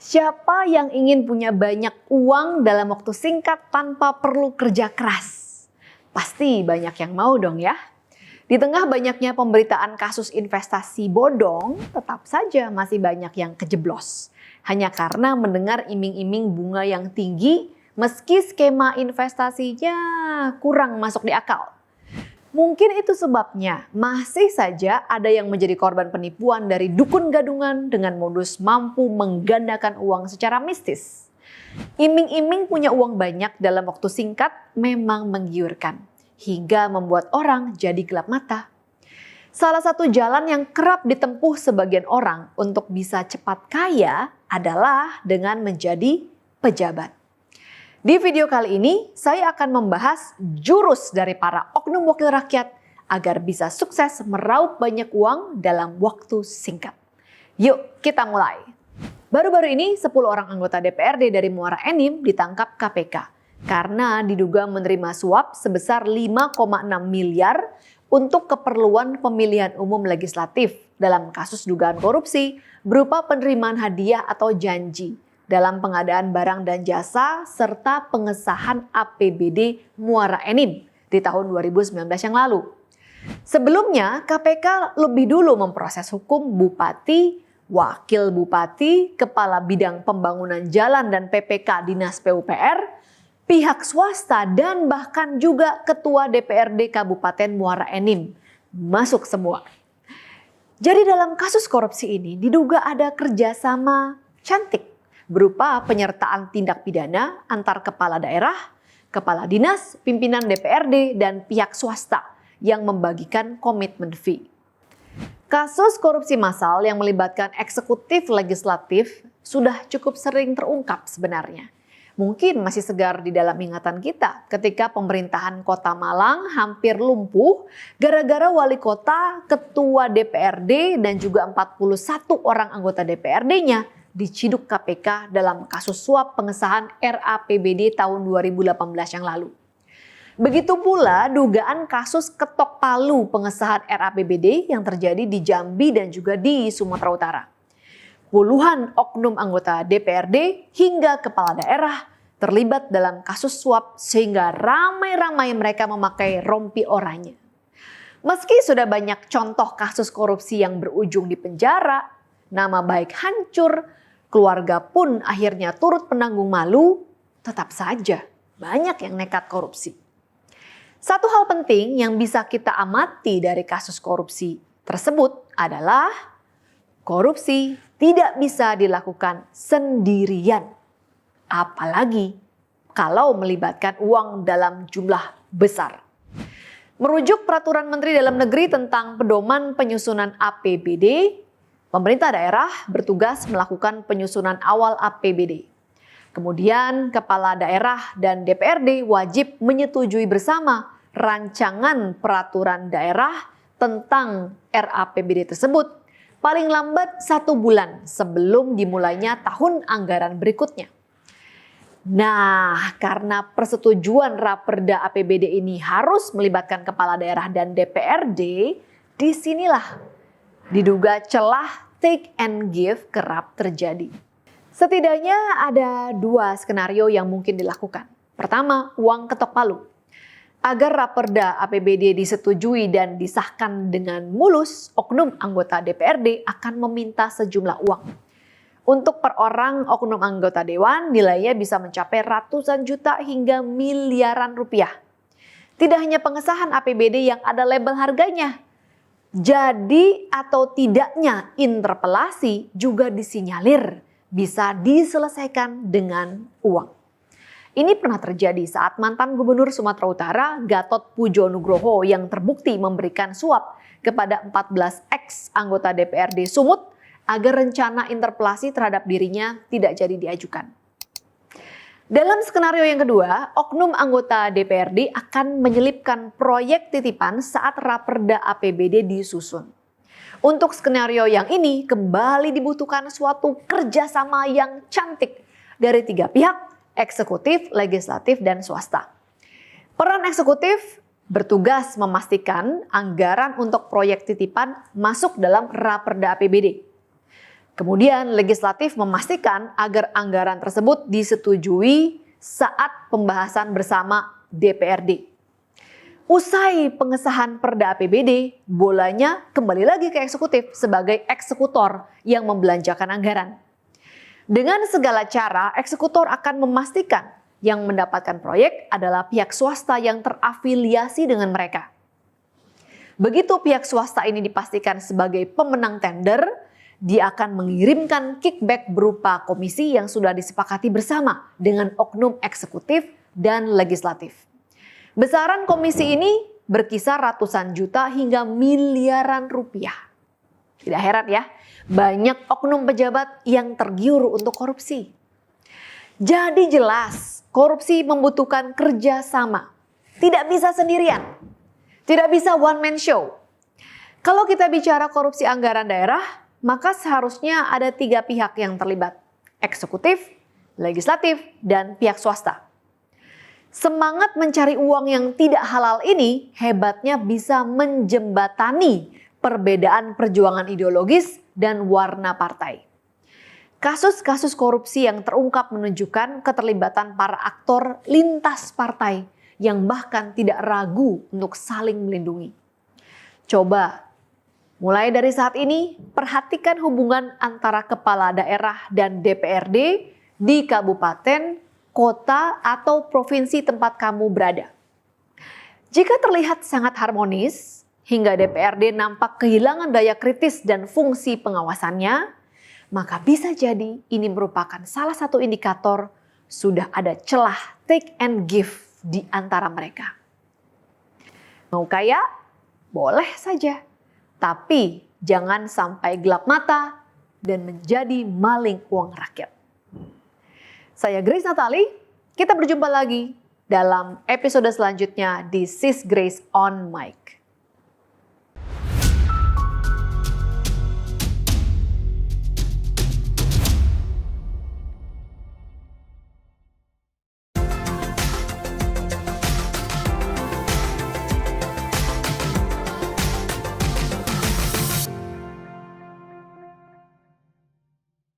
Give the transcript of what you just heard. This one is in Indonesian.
Siapa yang ingin punya banyak uang dalam waktu singkat tanpa perlu kerja keras? Pasti banyak yang mau dong ya. Di tengah banyaknya pemberitaan kasus investasi bodong, tetap saja masih banyak yang kejeblos. Hanya karena mendengar iming-iming bunga yang tinggi, meski skema investasinya kurang masuk di akal. Mungkin itu sebabnya masih saja ada yang menjadi korban penipuan dari dukun gadungan dengan modus mampu menggandakan uang secara mistis. Iming-iming punya uang banyak dalam waktu singkat memang menggiurkan, hingga membuat orang jadi gelap mata. Salah satu jalan yang kerap ditempuh sebagian orang untuk bisa cepat kaya adalah dengan menjadi pejabat. Di video kali ini, saya akan membahas jurus dari para oknum wakil rakyat agar bisa sukses meraup banyak uang dalam waktu singkat. Yuk kita mulai. Baru-baru ini 10 orang anggota DPRD dari Muara Enim ditangkap KPK karena diduga menerima suap sebesar 5,6 miliar untuk keperluan pemilihan umum legislatif dalam kasus dugaan korupsi berupa penerimaan hadiah atau janji dalam pengadaan barang dan jasa serta pengesahan APBD Muara Enim di tahun 2019 yang lalu. Sebelumnya, KPK lebih dulu memproses hukum Bupati, Wakil Bupati, Kepala Bidang Pembangunan Jalan dan PPK Dinas PUPR, pihak swasta dan bahkan juga Ketua DPRD Kabupaten Muara Enim. Masuk semua. Jadi dalam kasus korupsi ini diduga ada kerjasama cantik berupa penyertaan tindak pidana antar kepala daerah, kepala dinas, pimpinan DPRD, dan pihak swasta yang membagikan komitmen fee. Kasus korupsi massal yang melibatkan eksekutif legislatif sudah cukup sering terungkap sebenarnya. Mungkin masih segar di dalam ingatan kita ketika pemerintahan Kota Malang hampir lumpuh gara-gara wali kota, ketua DPRD, dan juga 41 orang anggota DPRD-nya diciduk KPK dalam kasus suap pengesahan RAPBD tahun 2018 yang lalu. Begitu pula dugaan kasus ketok palu pengesahan RAPBD yang terjadi di Jambi dan juga di Sumatera Utara. Puluhan oknum anggota DPRD hingga kepala daerah terlibat dalam kasus suap sehingga ramai-ramai mereka memakai rompi oranye. Meski sudah banyak contoh kasus korupsi yang berujung di penjara, nama baik hancur, keluarga pun akhirnya turut penanggung malu, tetap saja banyak yang nekat korupsi. Satu hal penting yang bisa kita amati dari kasus korupsi tersebut adalah korupsi tidak bisa dilakukan sendirian. Apalagi kalau melibatkan uang dalam jumlah besar. Merujuk Peraturan Menteri Dalam Negeri tentang Pedoman Penyusunan APBD, pemerintah daerah bertugas melakukan penyusunan awal APBD. Kemudian kepala daerah dan DPRD wajib menyetujui bersama rancangan peraturan daerah tentang RAPBD tersebut paling lambat 1 bulan sebelum dimulainya tahun anggaran berikutnya. Nah, karena persetujuan Raperda APBD ini harus melibatkan kepala daerah dan DPRD, disinilah diduga celah take and give kerap terjadi. Setidaknya ada 2 skenario yang mungkin dilakukan. Pertama, uang ketok palu. Agar Raperda APBD disetujui dan disahkan dengan mulus, oknum anggota DPRD akan meminta sejumlah uang. Untuk per orang oknum anggota dewan nilainya bisa mencapai ratusan juta hingga miliaran rupiah. Tidak hanya pengesahan APBD yang ada label harganya, jadi atau tidaknya interpelasi juga disinyalir bisa diselesaikan dengan uang. Ini pernah terjadi saat mantan Gubernur Sumatera Utara Gatot Pujo Nugroho yang terbukti memberikan suap kepada 14 ex anggota DPRD Sumut agar rencana interpelasi terhadap dirinya tidak jadi diajukan. Dalam skenario yang kedua, oknum anggota DPRD akan menyelipkan proyek titipan saat Raperda APBD disusun. Untuk skenario yang ini kembali dibutuhkan suatu kerjasama yang cantik dari 3 pihak, eksekutif, legislatif, dan swasta. Peran eksekutif bertugas memastikan anggaran untuk proyek titipan masuk dalam Raperda APBD. Kemudian legislatif memastikan agar anggaran tersebut disetujui saat pembahasan bersama DPRD. Usai pengesahan Perda APBD, bolanya kembali lagi ke eksekutif sebagai eksekutor yang membelanjakan anggaran. Dengan segala cara, eksekutor akan memastikan yang mendapatkan proyek adalah pihak swasta yang terafiliasi dengan mereka. Begitu pihak swasta ini dipastikan sebagai pemenang tender, dia akan mengirimkan kickback berupa komisi yang sudah disepakati bersama dengan oknum eksekutif dan legislatif. Besaran komisi ini berkisar ratusan juta hingga miliaran rupiah. Tidak heran ya, banyak oknum pejabat yang tergiur untuk korupsi. Jadi jelas, korupsi membutuhkan kerjasama. Tidak bisa sendirian, tidak bisa one man show. Kalau kita bicara korupsi anggaran daerah, maka seharusnya ada 3 pihak yang terlibat, eksekutif, legislatif, dan pihak swasta. Semangat mencari uang yang tidak halal ini hebatnya bisa menjembatani perbedaan perjuangan ideologis dan warna partai. Kasus-kasus korupsi yang terungkap menunjukkan keterlibatan para aktor lintas partai yang bahkan tidak ragu untuk saling melindungi. Coba mulai dari saat ini, perhatikan hubungan antara kepala daerah dan DPRD di kabupaten, kota, atau provinsi tempat kamu berada. Jika terlihat sangat harmonis, hingga DPRD nampak kehilangan daya kritis dan fungsi pengawasannya, maka bisa jadi ini merupakan salah satu indikator sudah ada celah take and give di antara mereka. Mau kaya? Boleh saja. Tapi jangan sampai gelap mata dan menjadi maling uang rakyat. Saya Grace Natali, kita berjumpa lagi dalam episode selanjutnya di Sis Grace on Mic.